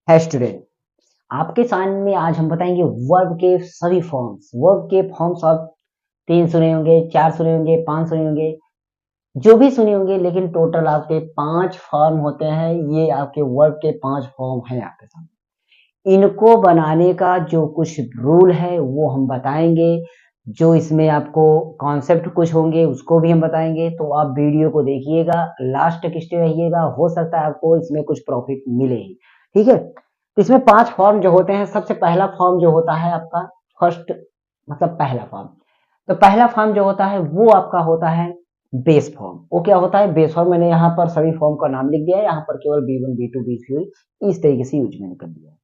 है स्टूडेंट। आपके सामने आज हम बताएंगे वर्ब के सभी फॉर्म्स। वर्ब के फॉर्म्स आप 3 सुने होंगे, 4 सुने होंगे, 5 सुने होंगे, जो भी सुने होंगे, लेकिन टोटल आपके 5 फॉर्म होते हैं। ये आपके वर्ब के 5 फॉर्म हैं आपके सामने। इनको बनाने का जो कुछ रूल है वो हम बताएंगे। जो इसमें आपको कॉन्सेप्ट कुछ होंगे उसको भी हम बताएंगे, तो आप वीडियो को देखिएगा, लास्ट तक स्टे रहिएगा। हो सकता है आपको इसमें कुछ प्रॉफिट मिले ही। ठीक है, तो इसमें 5 फॉर्म जो होते हैं, सबसे पहला फॉर्म जो होता है आपका फर्स्ट, मतलब पहला फॉर्म। तो पहला फॉर्म जो होता है वो आपका होता है बेस फॉर्म। वो क्या होता है? Base form. मैंने यहाँ पर सभी फॉर्म का नाम लिख दिया है, यहाँ पर केवल B1 B2 B3 इस तरीके से यूज मैंने कर दिया है।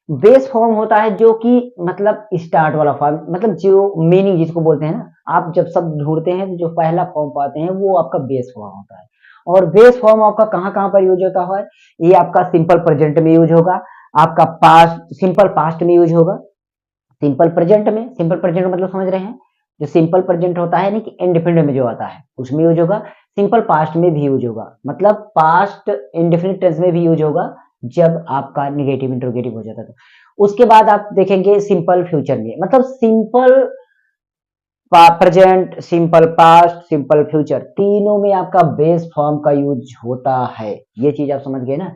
बेस फॉर्म होता है जो कि मतलब स्टार्ट वाला फॉर्म, मतलब जो मीनिंग जिसको बोलते हैं ना, आप जब शब्द ढूंढते हैं तो जो पहला फॉर्म पाते हैं वो आपका बेस फॉर्म होता है। और बेस फॉर्म आपका कहाँ कहाँ पर यूज होता है? ये आपका सिंपल प्रेजेंट में यूज होगा, आपका पास्ट सिंपल पास्ट में यूज होगा, सिंपल प्रेजेंट में, सिंपल प्रेजेंट मतलब समझ रहे हैं, जो सिंपल प्रेजेंट होता है ना कि इंडिफिनिट में जो आता है उसमें यूज होगा। सिंपल पास्ट में भी यूज होगा, मतलब पास्ट इंडिफिनिट टेंस में भी यूज होगा जब आपका निगेटिव इंट्रोगेटिव हो जाता है। उसके बाद आप देखेंगे सिंपल फ्यूचर में, मतलब simple present, simple past, simple future, तीनों में आपका बेस फॉर्म का यूज होता है। ये चीज आप समझ गए ना।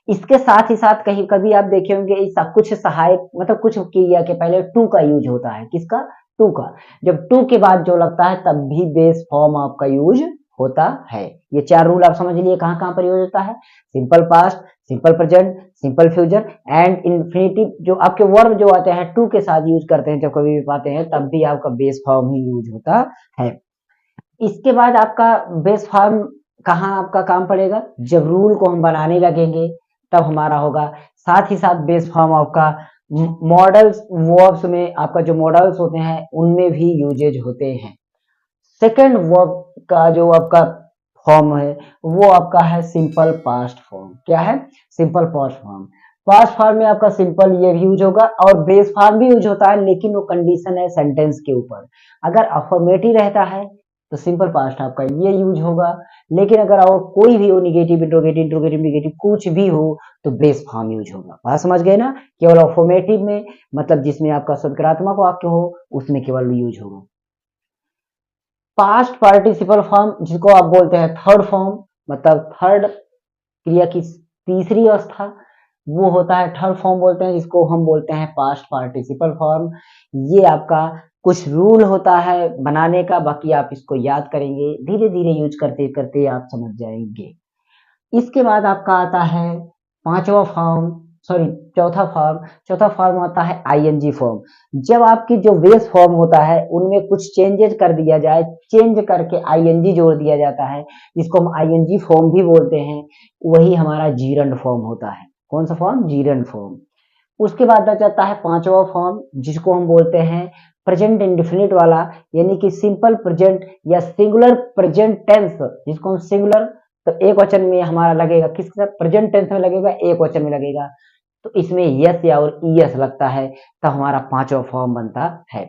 इसके साथ ही साथ कहीं कभी आप देखे होंगे ऐसा कुछ सहायक, मतलब कुछ क्रिया के पहले टू का यूज होता है। किसका? टू का। जब टू के बाद जो लगता है तब भी बेस फॉर्म आपका यूज होता है। ये 4 रूल आप समझ लिए कहां कहां पर यूज होता है। Simple past, simple present, simple future and infinitive. जो आपके वर्ब जो आते हैं टू के साथ यूज करते हैं, जब कभी भी पाते हैं तब भी आपका बेस फॉर्म ही यूज होता है। इसके बाद आपका बेस फॉर्म कहाँ आपका काम पड़ेगा? जब रूल को हम बनाने लगेंगे तब हमारा होगा। साथ ही साथ बेस फॉर्म आपका मॉडल्स वर्ब्स में, आपका जो मॉडल्स होते हैं उनमें भी यूजेज होते हैं। सेकंड वर्ब का जो आपका फॉर्म है वो आपका है सिंपल पास्ट फॉर्म। क्या है? Simple past form. Past form में आपका सिंपल ये भी यूज होगा और बेस फॉर्म भी यूज होता है, लेकिन वो कंडीशन है सेंटेंस के ऊपर। अगर अफर्मेटिव रहता है तो सिंपल पास्ट आपका ये यूज होगा, लेकिन अगर और कोई भी हो, निगेटिव इंट्रोगेटिव इंट्रोगेटिव निगेटिव कुछ भी हो, तो बेस फॉर्म यूज होगा। बात समझ गए ना? केवल अफर्मेटिव में, मतलब जिसमें आपका सकारात्मक वाक्य हो, उसमें केवल यूज होगा। पास्ट पार्टिसिपल फॉर्म जिसको आप बोलते हैं थर्ड फॉर्म, मतलब थर्ड क्रिया की तीसरी अवस्था, वो होता है थर्ड फॉर्म बोलते हैं, जिसको हम बोलते हैं पास्ट पार्टिसिपल फॉर्म। ये आपका कुछ रूल होता है बनाने का, बाकी आप इसको याद करेंगे, धीरे धीरे यूज करते करते आप समझ जाएंगे। इसके बाद आपका आता है पांचवा फॉर्म, सॉरी चौथा फॉर्म। चौथा फॉर्म आता है आईएनजी फॉर्म। जब आपकी जो बेस फॉर्म होता है उनमें कुछ चेंजेस कर दिया जाए, चेंज करके आईएनजी जोड़ दिया जाता है, जिसको हम आईएनजी फॉर्म भी बोलते हैं, वही हमारा जीरंड फॉर्म होता है। कौन सा फॉर्म? Gerund form. उसके बाद आ जाता है पांचवा फॉर्म, जिसको हम बोलते हैं प्रेजेंट इंडिफिनिट वाला, यानी कि सिंपल प्रेजेंट या सिंगुलर प्रेजेंट टेंस, जिसको हम सिंगुलर, तो एक वचन में हमारा लगेगा, किसका? प्रेजेंट टेंस में लगेगा, एक वचन में लगेगा, तो इसमें यस या और ईएस लगता है, तब हमारा पांचवा फॉर्म बनता है।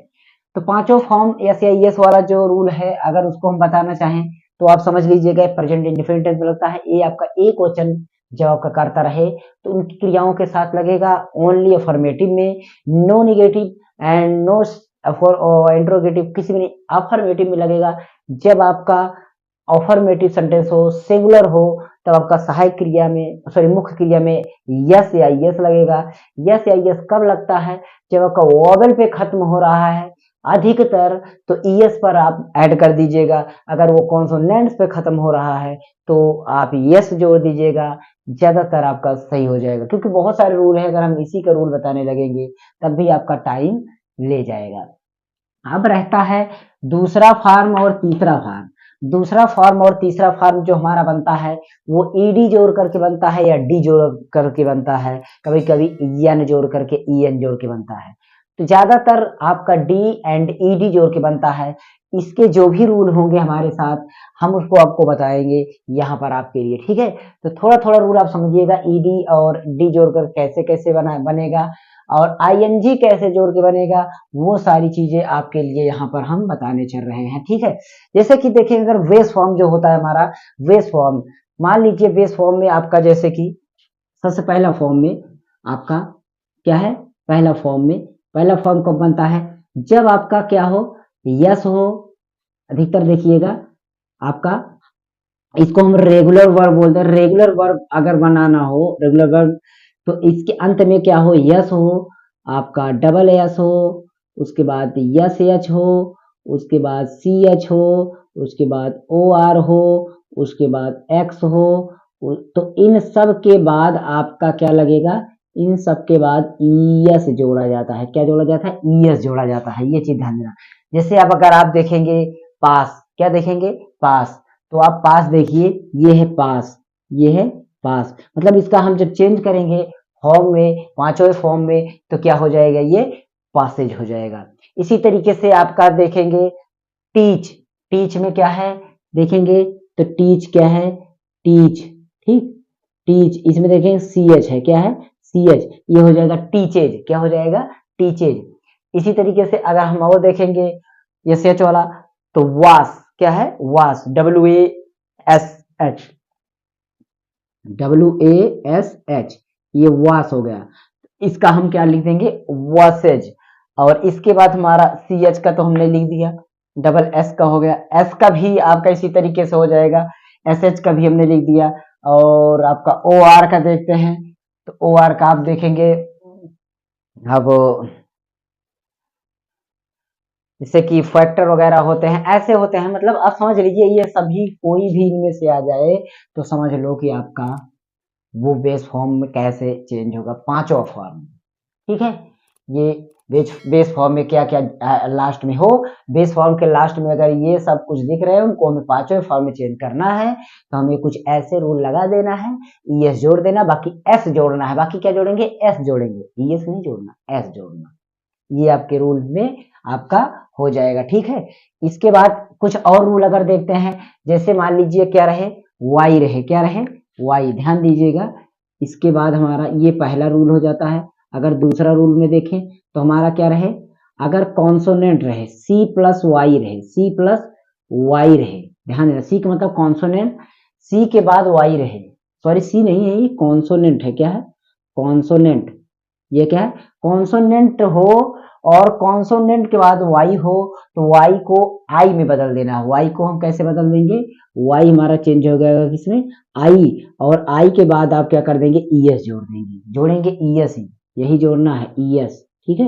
तो पांचवा फॉर्म यस या ईएस वाला जो रूल है, अगर उसको हम बताना चाहें तो आप समझ लीजिएगा, प्रेजेंट इंडिफिनिट टेंस में लगता है, ये आपका एक वचन जब आपका करता रहे तो उनकी क्रियाओं के साथ लगेगा ओनली अफर्मेटिव में, no negative and no interrogative, किसी में नहीं, अफर्मेटिव में लगेगा। जब आपका अफर्मेटिव सेंटेंस हो, सिंगुलर हो, तब आपका सहायक क्रिया में, सॉरी मुख्य क्रिया में यस या यस लगेगा। यस या यस कब लगता है? जब आपका वोवेल पे खत्म हो रहा है अधिकतर, तो ईएस पर आप ऐड कर दीजिएगा। अगर वो कॉन्सोनेंट्स पे खत्म हो रहा है तो आप यस जोड़ दीजिएगा, ज्यादातर आपका सही हो जाएगा। क्योंकि बहुत सारे रूल है, अगर हम इसी का रूल बताने लगेंगे तब भी आपका टाइम ले जाएगा। अब रहता है दूसरा फॉर्म और तीसरा फॉर्म। दूसरा फॉर्म और तीसरा फॉर्म जो हमारा बनता है वो ईडी जोड़ करके बनता है या डी जोड़ करके बनता है, कभी कभी एन जोड़ करके ईएन जोड़ के बनता है। तो ज्यादातर आपका डी एंड ईडी जोड़ के बनता है। इसके जो भी रूल होंगे हमारे साथ, हम उसको आपको बताएंगे यहाँ पर आपके लिए। ठीक है, तो थोड़ा थोड़ा रूल आप समझिएगा, ईडी और डी जोड़कर कैसे कैसे बनेगा और आईएनजी कैसे जोड़ के बनेगा, वो सारी चीजें आपके लिए यहाँ पर हम बताने चल रहे हैं। ठीक है, जैसे कि देखिए, अगर बेस फॉर्म जो होता है हमारा, बेस फॉर्म मान लीजिए, बेस फॉर्म में आपका जैसे कि सबसे पहला फॉर्म में आपका क्या है, पहला फॉर्म में। पहला फॉर्म कब बनता है, जब आपका क्या हो, यस हो। अधिकतर देखिएगा आपका, इसको हम रेगुलर वर्ब बोलते हैं। रेगुलर वर्ब अगर बनाना हो, रेगुलर वर्ब, तो इसके अंत में क्या हो, यस हो, आपका डबल एस हो, उसके बाद यस एच हो, उसके बाद सी एच हो, उसके बाद ओ आर हो, उसके बाद एक्स हो। तो इन सब के बाद आपका क्या लगेगा, इन सब के बाद ईएस जोड़ा जाता है। क्या जोड़ा जाता है, ईएस जोड़ा जाता है। ये चीज ध्यान देना। जैसे अब अगर आप देखेंगे पास, क्या देखेंगे, पास, तो आप पास देखिए, ये है पास, ये है पास। मतलब इसका हम जब चेंज करेंगे फॉर्म में, पांचवें फॉर्म में, तो क्या हो जाएगा, ये पासेज हो जाएगा। इसी तरीके से आपका देखेंगे टीच। टीच में क्या है देखेंगे, तो टीच क्या है, टीच, ठीक, टीच, इसमें देखेंगे सी एच है, क्या है, सी एच, ये हो जाएगा टीचेज। क्या हो जाएगा, टीचेज। इसी तरीके से अगर हम और देखेंगे ये एच वाला, तो वास, क्या है, वास, W A S H, W A S H, ये वास हो गया। इसका हम क्या लिख देंगे, वासेज। और इसके बाद हमारा सी एच का तो हमने लिख दिया, डबल एस का हो गया, एस का भी आपका इसी तरीके से हो जाएगा, एस एच का भी हमने लिख दिया। और आपका ओ आर का देखते हैं, तो ओ आर का आप देखेंगे, अब जैसे कि फैक्टर वगैरह होते हैं, ऐसे होते हैं। मतलब आप समझ लीजिए, ये सभी कोई भी इनमें से आ जाए तो समझ लो कि आपका वो बेस फॉर्म में कैसे चेंज होगा, पांचों फॉर्म, ठीक है। ये बेस फॉर्म में क्या क्या लास्ट में हो, बेस फॉर्म के लास्ट में अगर ये सब कुछ दिख रहे हैं, उनको हमें पांचवें फॉर्म में चेंज करना है, तो हमें कुछ ऐसे रूल लगा देना है, ईएस जोड़ देना, बाकी एस जोड़ना है। बाकी क्या जोड़ेंगे, एस जोड़ेंगे, ईएस नहीं जोड़ना, एस जोड़ना। ये आपके रूल में आपका हो जाएगा, ठीक है। इसके बाद कुछ और रूल अगर देखते हैं, जैसे मान लीजिए क्या रहे, वाई रहे, क्या रहे, वाई, ध्यान दीजिएगा। इसके बाद हमारा ये पहला रूल हो जाता है। अगर दूसरा रूल में देखें तो हमारा क्या रहे, अगर कॉन्सोनेंट रहे, सी प्लस वाई रहे, सी प्लस वाई रहे, ध्यान देना, सी का मतलब कॉन्सोनेंट, सी के बाद वाई रहे, सॉरी सी नहीं है, ये कॉन्सोनेंट है, क्या है, कॉन्सोनेंट, ये क्या है, कॉन्सोनेंट हो, और कॉन्सोनेंट के बाद वाई हो, तो वाई को आई में बदल देना है। वाई को हम कैसे बदल देंगे, वाई हमारा चेंज हो गया किसमें, आई, और आई के बाद आप क्या कर देंगे, ईएस जोड़ देंगे, जोड़ेंगे ईएस ही, यही जोड़ना है ईएस, ठीक है,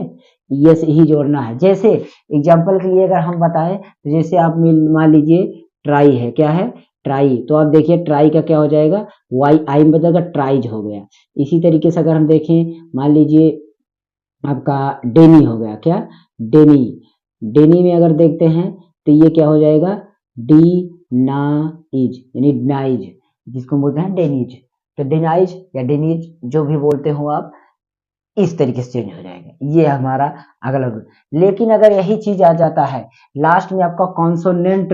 ईएस ही जोड़ना है। जैसे एग्जांपल के लिए अगर हम बताएं, तो जैसे आप मान लीजिए ट्राई है, क्या है, ट्राई, तो आप देखिए ट्राई का क्या हो जाएगा, वाई आई में बदलकर ट्राइज हो गया। इसी तरीके से अगर हम देखें, मान लीजिए आपका डेनी हो गया, क्या, डेनी, डेनी में अगर देखते हैं तो ये क्या हो जाएगा, डी ना इज, यानी डिनाइज, जिसको बोलते हैं डेनीज। तो डिनाइज या डेनीज जो भी बोलते हो आप, इस तरीके से चेंज हो जाएगा। ये हमारा अगला रूल। लेकिन अगर यही चीज आ जाता है लास्ट में, आपका कॉन्सोनेंट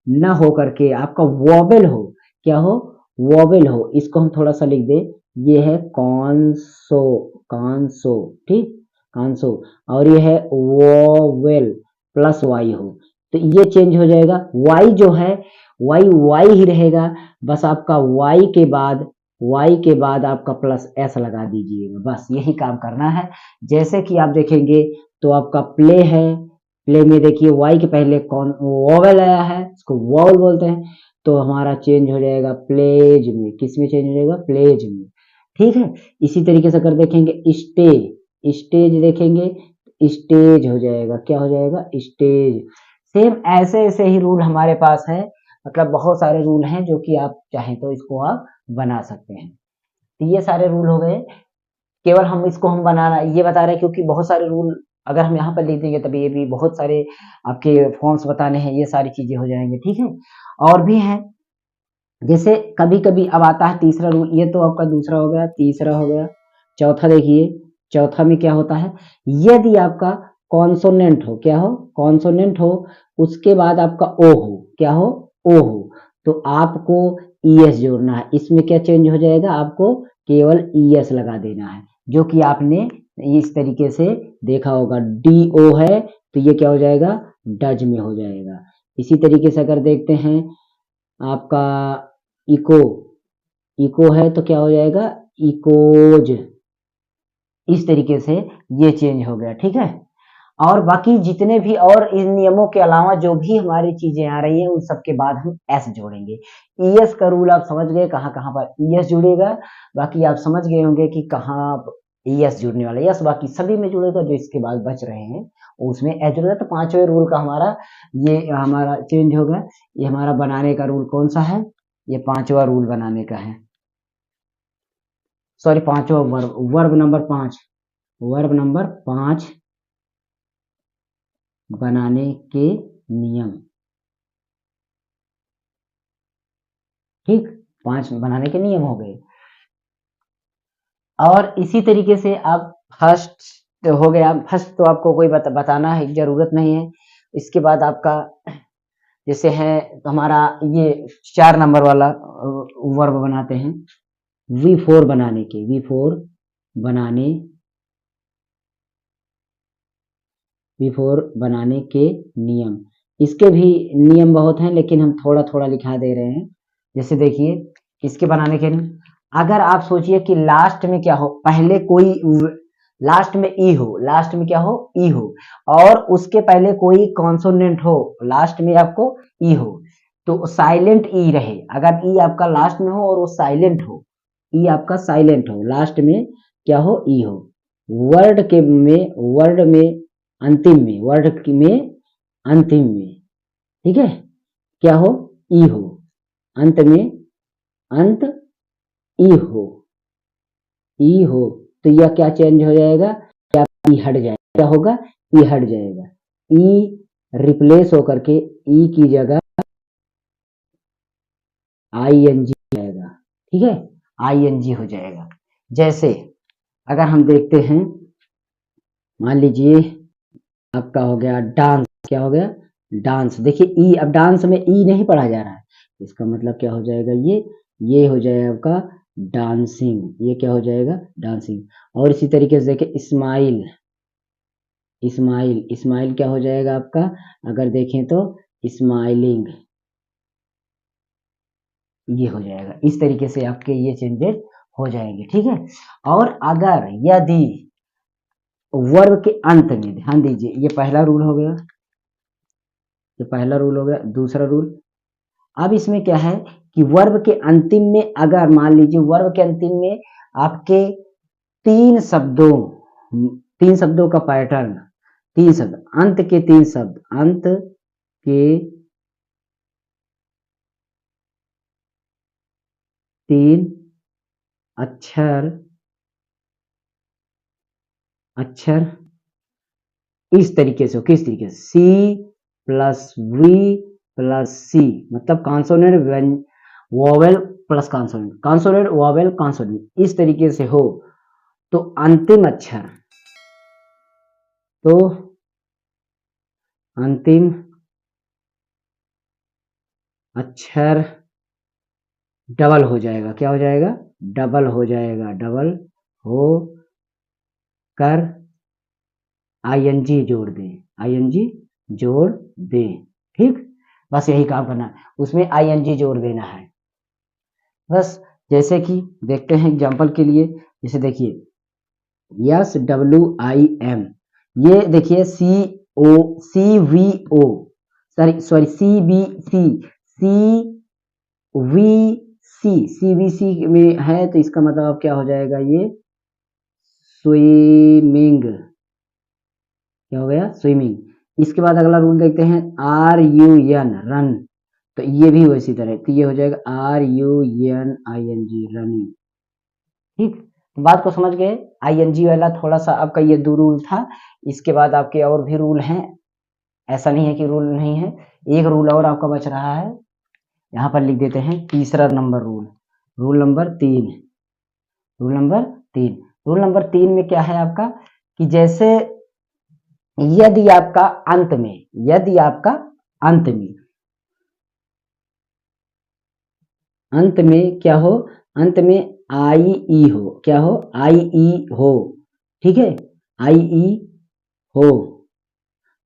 न हो करके आपका वोवेल हो, क्या हो, वोवेल हो, इसको हम थोड़ा सा लिख दे, ये है कॉन्सो, कॉन्सो, ठीक, कॉन्सो, और ये है वोवेल प्लस वाई हो, तो ये चेंज हो जाएगा। वाई जो है, वाई वाई ही रहेगा, बस आपका वाई के बाद, वाई के बाद आपका प्लस एस लगा दीजिएगा, बस यही काम करना है। जैसे कि आप देखेंगे तो आपका प्ले है, प्ले में देखिए वाई के पहले कौन वोवेल आया है, इसको वोवेल बोलते हैं, तो हमारा चेंज हो जाएगा प्लेज में, किस में चेंज हो जाएगा, प्लेज में, ठीक है। इसी तरीके से अगर देखेंगे स्टेज, स्टेज देखेंगे, स्टेज हो जाएगा, क्या हो जाएगा, स्टेज। सेम ऐसे ऐसे ही रूल हमारे पास है। मतलब बहुत सारे रूल हैं जो कि आप चाहें तो इसको आप बना सकते हैं। तो ये सारे रूल हो गए, केवल हम इसको हम बनाना ये बता रहे हैं क्योंकि बहुत सारे रूल अगर हम यहाँ पर लिख देंगे तभी ये भी बहुत सारे आपके फॉर्म्स बताने हैं, ये सारी चीजें हो जाएंगे, ठीक है। और भी हैं, जैसे कभी कभी अब आता है तीसरा रूल, ये तो आपका दूसरा हो गया, तीसरा हो गया, चौथा देखिए, चौथा में क्या होता है, यदि आपका कॉन्सोनेंट हो, क्या हो, कॉन्सोनेंट हो, उसके बाद आपका ओ हो, क्या हो, ओ हो, तो आपको ईएस जोड़ना है। इसमें क्या चेंज हो जाएगा, आपको केवल ईएस लगा देना है, जो कि आपने इस तरीके से देखा होगा, डी ओ है तो ये क्या हो जाएगा, डज में हो जाएगा। इसी तरीके से अगर देखते हैं आपका इको, इको है तो क्या हो जाएगा, इकोज, इस तरीके से ये चेंज हो गया, ठीक है। और बाकी जितने भी और इन नियमों के अलावा जो भी हमारी चीजें आ रही हैं उन सब के बाद हम एस जोड़ेंगे। ईएस का रूल आप समझ गए कहाँ कहाँ पर ईएस जुड़ेगा, बाकी आप समझ गए होंगे कि कहाँ ईएस जुड़ने वाला है। यस बाकी सभी में जुड़ेगा, जो इसके बाद बच रहे हैं उसमें एस जुड़ेगा। तो पांचवें रूल का हमारा ये हमारा चेंज होगा। ये हमारा बनाने का रूल कौन सा है, ये पांचवा रूल बनाने का है, सॉरी पांचवा वर्ब नंबर 5, वर्ब नंबर 5 बनाने के नियम, ठीक, 5 बनाने के नियम हो गए। और इसी तरीके से आप फर्स्ट हो गया, फर्स्ट तो आपको कोई बताना है जरूरत नहीं है। इसके बाद आपका जैसे है तो हमारा ये 4 नंबर वाला वर्ब बनाते हैं, V4 बनाने के, V4 बनाने, V4 बनाने के नियम। इसके भी नियम बहुत हैं लेकिन हम थोड़ा थोड़ा लिखा दे रहे हैं। जैसे देखिए इसके बनाने के नियम, अगर आप सोचिए कि लास्ट में क्या हो, पहले कोई लास्ट में ई हो, लास्ट में क्या हो ई हो, और उसके पहले कोई कॉन्सोनेंट हो, लास्ट में आपको ई हो, तो साइलेंट ई रहे। अगर ई आपका लास्ट में हो और वो साइलेंट हो, ई आपका साइलेंट हो, लास्ट में क्या हो ई हो, वर्ड में अंतिम में, वर्ड में अंतिम में, ठीक है, क्या हो ई हो, अंत में अंत ई हो, ई हो, तो यह क्या चेंज हो जाएगा, क्या ई हट जाएगा, क्या होगा ई हट जाएगा, ई रिप्लेस होकर के ई की जगह आईएनजी जाएगा, ठीक है, आईएनजी हो जाएगा। जैसे अगर हम देखते हैं, मान लीजिए आपका हो गया डांस, क्या हो गया डांस, देखिए ई, अब डांस में ई नहीं पढ़ा जा रहा है, इसका मतलब क्या हो जाएगा, ये हो जाएगा आपका डांसिंग, ये क्या हो जाएगा डांसिंग। और इसी तरीके से देखिए स्माइल, स्माइल, स्माइल क्या हो जाएगा आपका, अगर देखें तो स्माइलिंग, ये हो जाएगा। इस तरीके से आपके ये चेंजेस हो जाएंगे, ठीक है। और अगर यदि वर्ब के अंत में, ध्यान दीजिए ये पहला रूल हो गया, ये पहला रूल हो गया। दूसरा रूल, अब इसमें क्या है कि वर्ब के अंतिम में, अगर मान लीजिए वर्ब के अंतिम में आपके तीन शब्दों का पैटर्न, तीन शब्द, अंत के तीन शब्द, अंत के तीन अक्षर इस तरीके से हो, किस तरीके से, सी प्लस वी प्लस सी, मतलब consonant vowel plus consonant, consonant vowel consonant, इस तरीके से हो तो अंतिम अक्षर डबल हो जाएगा, क्या हो जाएगा डबल हो जाएगा, डबल हो कर आईएनजी जोड़ दें, आईएनजी जोड़ दें, ठीक, बस यही काम करना है, उसमें आईएनजी जोड़ देना है बस। जैसे कि देखते हैं एग्जांपल के लिए, जैसे देखिए SWIM, ये देखिए CVO, सॉरी CVC में है, तो इसका मतलब क्या हो जाएगा, ये स्विमिंग, क्या हो गया स्विमिंग। इसके बाद अगला रूल देखते हैं RUN, रन, तो ये भी वैसी तरह, तो ये हो जाएगा RUNING, रनिंग, ठीक, बात को समझ गए। आईएनजी वाला थोड़ा सा आपका ये 2 रूल था। इसके बाद आपके और भी रूल हैं, ऐसा नहीं है कि रूल नहीं है, एक रूल और आपका बच रहा है, यहाँ पर लिख देते हैं तीसरा number rule, rule number 3, rule number 3, rule number 3 में क्या है आपका कि जैसे यदि आपका अंत में, यदि आपका अंत में क्या हो, अंत में आई ई हो, क्या हो आई ई हो, ठीक है, आई ई हो,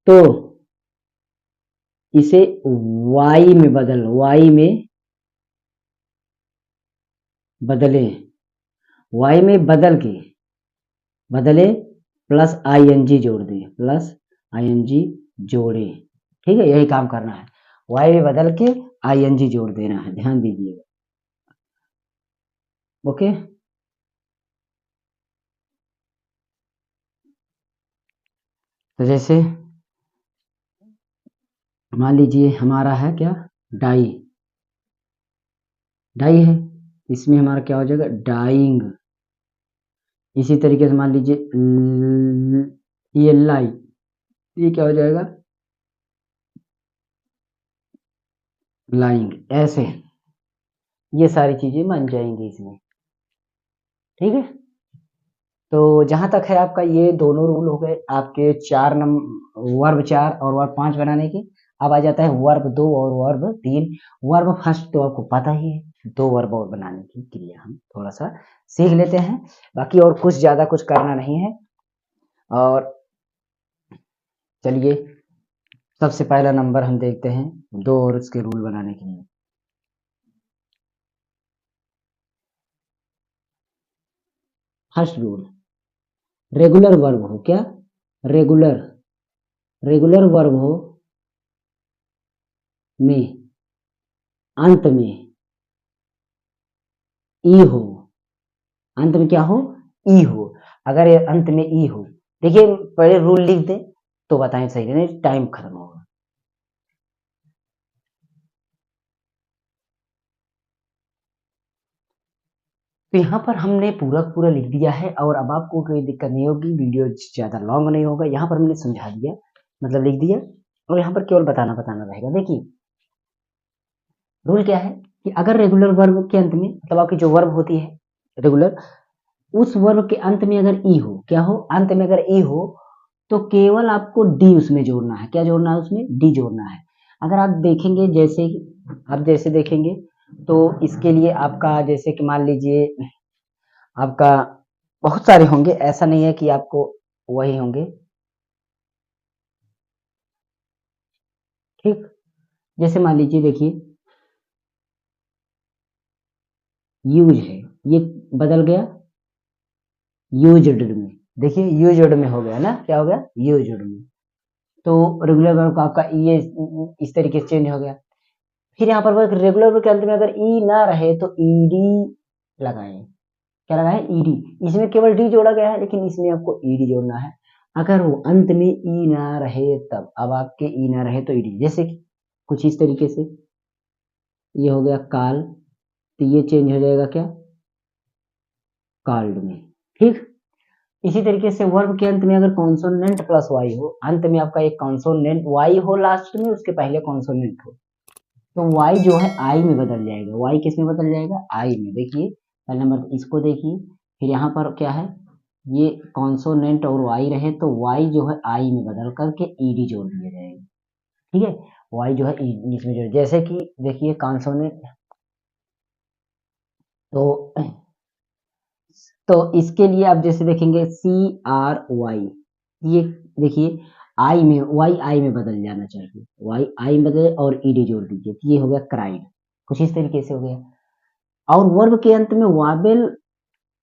तो इसे वाई में बदल, वाई में बदलें, वाई में बदल के बदले प्लस आईएनजी जोड़ दिए, प्लस आईएनजी जोड़े, ठीक है, यही काम करना है, वाई में बदल के आईएनजी जोड़ देना है, ध्यान दीजिएगा। ओके, तो जैसे मान लीजिए हमारा है क्या, डाई, डाई है, इसमें हमारा क्या हो जाएगा, डाइंग। इसी तरीके से मान लीजिए ये लाई, ये क्या हो जाएगा, लाइंग, ऐसे ये सारी चीजें बन जाएंगी इसमें, ठीक है। तो जहां तक है आपका ये दोनों रूल हो गए आपके 4 नंबर, वर्ब 4 और वर्ब 5 बनाने के। अब आ जाता है वर्ब 2 और वर्ब 3। वर्ब फर्स्ट तो आपको पता ही है, 2 वर्ब और बनाने की क्रिया हम थोड़ा सा सीख लेते हैं, बाकी और कुछ ज्यादा कुछ करना नहीं है। और चलिए सबसे पहला नंबर हम देखते हैं 2 और उसके रूल बनाने के लिए। फर्स्ट रूल, रेगुलर वर्ब हो, क्या, रेगुलर, रेगुलर वर्ब हो में अंत में ई हो, अंत में क्या हो, ई हो। अगर ये अंत में ई हो, देखिए पहले रूल लिख दे तो बताएं सही, नहीं टाइम खत्म होगा। तो यहाँ पर हमने पूरा पूरा लिख दिया है और अब आपको कोई दिक्कत नहीं होगी, वीडियो ज्यादा लॉन्ग नहीं होगा। यहाँ पर हमने समझा दिया, मतलब लिख दिया, और यहाँ पर केवल बताना बताना रहेगा। देखिए रूल क्या है कि अगर रेगुलर वर्ब के अंत में, मतलब आपकी जो वर्ब होती है रेगुलर, उस वर्ब के अंत में अगर ई हो, क्या हो, अंत में अगर ई हो, तो केवल आपको डी उसमें जोड़ना है। क्या जोड़ना है उसमें, डी जोड़ना है। अगर आप देखेंगे, जैसे आप जैसे देखेंगे तो इसके लिए आपका जैसे कि मान लीजिए आपका बहुत सारे होंगे, ऐसा नहीं है कि आपको वही होंगे, ठीक। जैसे मान लीजिए देखिए यूज है, ये बदल गया यूज्ड में, देखिए यूज्ड में हो गया ना, क्या हो गया, यूज्ड में। तो रेगुलर वर्ब का आपका ये इस तरीके से चेंज हो गया। फिर यहाँ पर रेगुलर वर्ब के अंत में अगर ई ना रहे तो ईडी लगाएं, क्या लगाएं, ईडी। इसमें केवल डी जोड़ा गया है, लेकिन इसमें आपको ईडी जोड़ना है। अगर वो अंत में ई ना रहे तब, अब आपके ई ना रहे तो ईडी, जैसे कि कुछ इस तरीके से ये हो गया काल, तो ये चेंज हो जाएगा क्या, काल्ड में, ठीक। इसी तरीके से वर्ब के अंत में अगर कॉन्सोनेंट प्लस वाई हो, अंत में आपका एक कॉन्सोनेंट वाई हो लास्ट में, उसके पहले कॉन्सोनेंट हो, तो वाई जो है आई में बदल जाएगा। वाई किस में बदल जाएगा, आई में। देखिए पहले नंबर इसको देखिए, फिर यहाँ पर क्या है, ये कॉन्सोनेंट और वाई रहे तो वाई जो है आई में बदल करके ईडी जोड़ दिया जाएगा, ठीक है। वाई जो है इसमें जोड़, जैसे कि देखिए कॉन्सोनेंट, तो तो इसके लिए आप जैसे देखेंगे सी आर वाई, ये देखिए आई में, वाई आई में बदल जाना चाहिए, वाई आई में बदले और ईडी जोड़ दीजिए, तो ये हो गया क्राइड, कुछ इस तरीके से हो गया। और वर्ब के अंत में वावेल,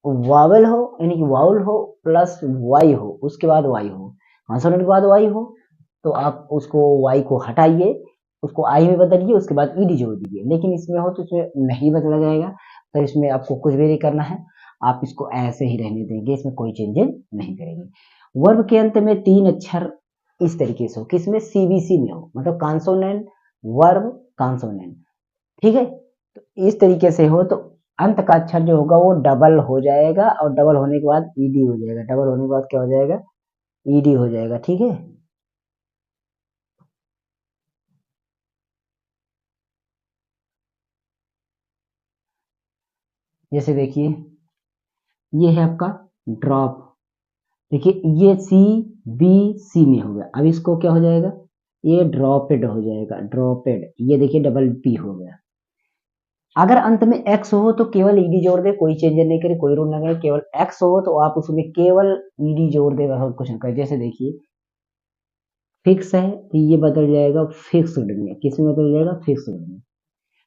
वावेल हो यानी कि वाउल हो प्लस वाई हो, उसके बाद वाई हो, कॉन्सोनेंट के बाद वाई हो, तो आप उसको वाई को हटाइए, उसको आई में बदलिए, उसके बाद ईडी जोड़ दीजिए। लेकिन इसमें हो तो इसमें नहीं बदला जाएगा, तो इसमें आपको कुछ भी नहीं करना है, आप इसको ऐसे ही रहने देंगे, इसमें कोई चेंजेस नहीं करेंगे। वर्ब के अंत में 3 अक्षर इस तरीके से हो, किसमें, सीबीसी में हो, मतलब कॉन्सोनेंट वर्ब कॉन्सोनेंट, ठीक है। तो इस तरीके से हो तो अंत का अक्षर जो होगा वो डबल हो जाएगा, और डबल होने के बाद ईडी हो जाएगा, डबल होने के बाद क्या हो जाएगा, ईडी हो जाएगा, ठीक है। जैसे देखिए ये है आपका ड्रॉप, देखिए ये सी बी सी में हो गया, अब इसको क्या हो जाएगा, ये ड्रॉपेड हो जाएगा, ड्रॉपेड, ये देखिए डबल पी हो गया। अगर अंत में एक्स हो तो केवल ईडी जोड़ दे, कोई चेंज नहीं करे, कोई रूल ना करे, केवल एक्स हो तो आप उसमें केवल ईडी जोड़ दे, और कुछ ना करे। जैसे देखिए फिक्स है तो ये बदल जाएगा फिक्स्ड में, किस में बदल जाएगा, फिक्स्ड में।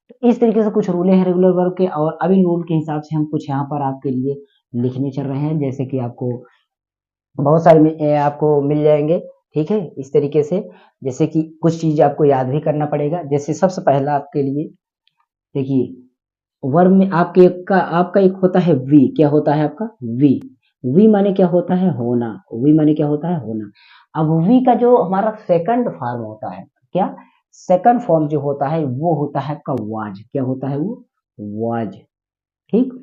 तो इस तरीके से कुछ रूले हैं रेगुलर वर्ब के, और अभी रूल के हिसाब से हम कुछ यहाँ पर आपके लिए लिखने चल रहे हैं, जैसे कि आपको बहुत सारे आपको मिल जाएंगे। ठीक है, इस तरीके से जैसे कि कुछ चीज आपको याद भी करना पड़ेगा। जैसे सबसे पहला आपके लिए देखिए, वर्ब में आपका एक होता है वी। क्या होता है आपका वी? वी माने क्या होता है? होना। वी माने क्या होता है? होना। अब वी का जो हमारा सेकंड फॉर्म होता है, क्या सेकंड फॉर्म जो होता है वो होता है आपका वाज। क्या होता है वो? वाज। ठीक।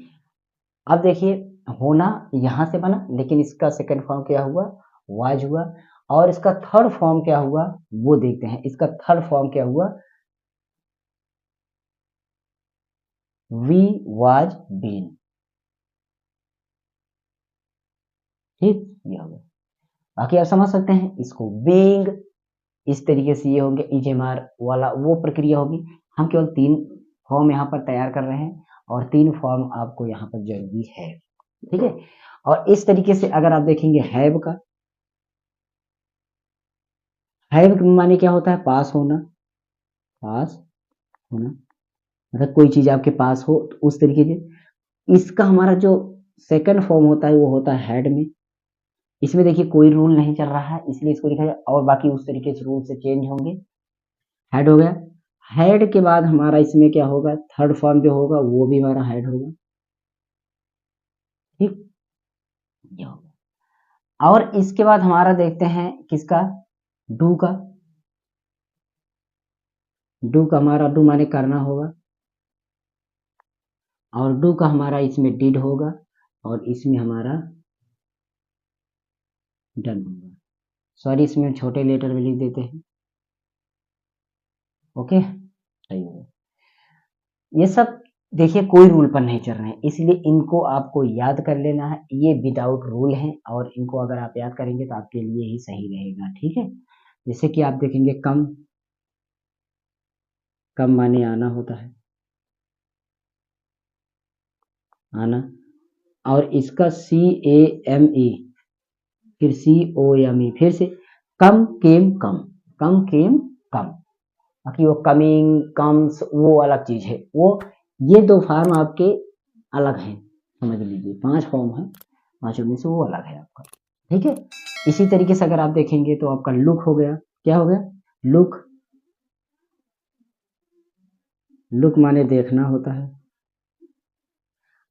अब देखिए, होना यहां से बना, लेकिन इसका सेकंड फॉर्म क्या हुआ? वाज हुआ। और इसका थर्ड फॉर्म क्या हुआ वो देखते हैं। इसका थर्ड फॉर्म क्या हुआ? Be was been. ठीक, ये हो गया। बाकी आप समझ सकते हैं इसको। बीइंग, इस तरीके से ये होंगे इजेमार वाला वो प्रक्रिया होगी। हम केवल 3 फॉर्म यहाँ पर तैयार कर रहे हैं और 3 फॉर्म आपको यहाँ पर जरूरी है। ठीक है। और इस तरीके से अगर आप देखेंगे हैव का, हैव माने क्या होता है? पास होना। पास होना मतलब कोई चीज आपके पास हो तो उस तरीके से। इसका हमारा जो सेकंड फॉर्म होता है वो होता है हैड में। इसमें देखिए कोई रूल नहीं चल रहा है इसलिए इसको लिखा जाए, और बाकी उस तरीके से रूल से चेंज होंगे। हेड हो गया। हेड के बाद हमारा इसमें क्या होगा? थर्ड फॉर्म जो होगा वो भी हमारा हेड होगा। ठीक, ये होगा। और इसके बाद हमारा देखते हैं किसका? डू का। डू का हमारा डू माने करना होगा, और डू का हमारा इसमें डिड होगा, और इसमें हमारा डन होगा। सॉरी, इसमें छोटे लेटर में लिख देते हैं। ओके, सही होगा। ये सब देखिए कोई रूल पर नहीं चल रहे हैं इसलिए इनको आपको याद कर लेना है। ये विदाउट रूल है और इनको अगर आप याद करेंगे तो आपके लिए ही सही रहेगा। ठीक है। जैसे कि आप देखेंगे कम, कम माने आना होता है, आना। और इसका CAME, फिर COME, फिर से कम केम कम, कम केम कम। बाकी वो कमिंग कम्स वो अलग चीज है। वो ये 2 फॉर्म आपके अलग हैं, समझ लीजिए। 5 फॉर्म है, 5 में से वो अलग है आपका। ठीक है। इसी तरीके से अगर आप देखेंगे तो आपका लुक हो गया। क्या हो गया? लुक। लुक माने देखना होता है।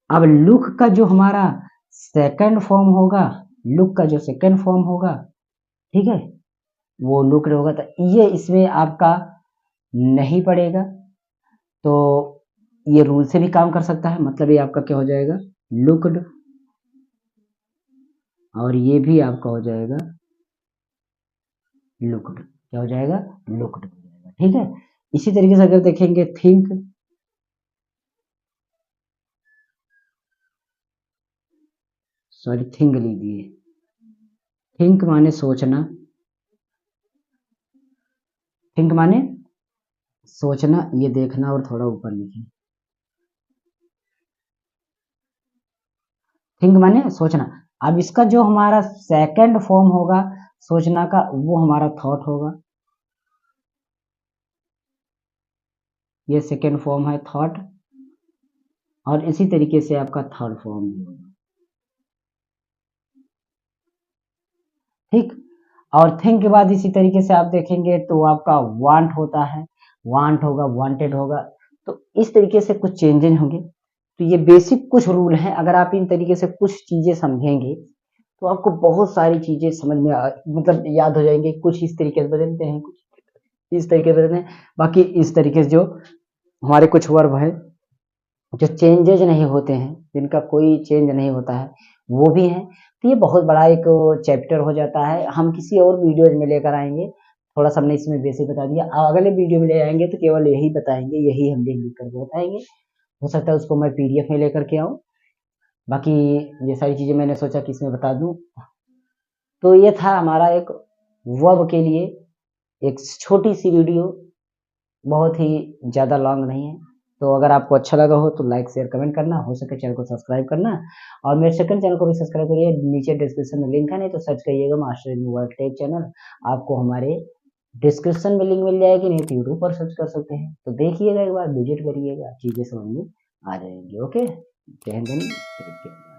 अब लुक का जो हमारा सेकंड फॉर्म होगा, लुक का जो सेकंड फॉर्म होगा, ठीक है, वो लुक होगा। तो ये इसमें आपका नहीं पड़ेगा, तो ये रूल से भी काम कर सकता है। मतलब ये आपका क्या हो जाएगा? लुक्ड। और ये भी आपका हो जाएगा लुक्ड। क्या हो जाएगा? लुक्ड हो जाएगा। ठीक है। इसी तरीके से अगर देखेंगे थिंक, सॉरी थिंक लीजिए। थिंक माने सोचना। थिंक माने सोचना, ये देखना और थोड़ा ऊपर लिखिए। थिंक माने सोचना। अब इसका जो हमारा सेकंड फॉर्म होगा सोचना का, वो हमारा थॉट होगा। ये सेकंड फॉर्म है थॉट। और इसी तरीके से आपका थर्ड फॉर्म भी होगा। ठीक। और थिंक के बाद इसी तरीके से आप देखेंगे तो आपका वांट होता है, वांट होगा, वांटेड होगा। तो इस तरीके से कुछ चेंजेस होंगे। तो ये बेसिक कुछ रूल हैं। अगर आप इन तरीके से कुछ चीजें समझेंगे तो आपको बहुत सारी चीजें समझ में मतलब याद हो जाएंगे। कुछ इस तरीके से बदलते हैं, कुछ इस तरीके से बदलते हैं। बाकी इस तरीके से जो हमारे कुछ वर्ब है जो चेंजेज नहीं होते हैं, जिनका कोई चेंज नहीं होता है, वो भी हैं। तो ये बहुत बड़ा एक चैप्टर हो जाता है। हम किसी और वीडियोज में लेकर आएंगे। थोड़ा सा हमने इसमें बेसिक बता दिया, अगले वीडियो में ले आएंगे तो केवल यही बताएंगे, यही हम लिख लिख करके बताएंगे। हो सकता है उसको मैं PDF में लेकर के आऊँ। बाकी ये सारी चीजें मैंने सोचा कि इसमें बता दूं। तो ये था हमारा एक वर्ब के लिए एक छोटी सी वीडियो, बहुत ही ज़्यादा लॉन्ग नहीं है। तो अगर आपको अच्छा लगा हो तो लाइक शेयर कमेंट करना, हो सके चैनल को सब्सक्राइब करना। और मेरे सेकंड चैनल को भी सब्सक्राइब करिए, नीचे डिस्क्रिप्शन में लिंक है, नहीं तो सर्च करिएगा master in world take channel. आपको हमारे डिस्क्रिप्शन में लिंक मिल जाएगी, नहीं तो यूट्यूब पर सर्च कर सकते हैं। तो देखिएगा, एक बार विजिट करिएगा, चीज़ें समझ में आ जाएंगी। ओके, जय हिंद।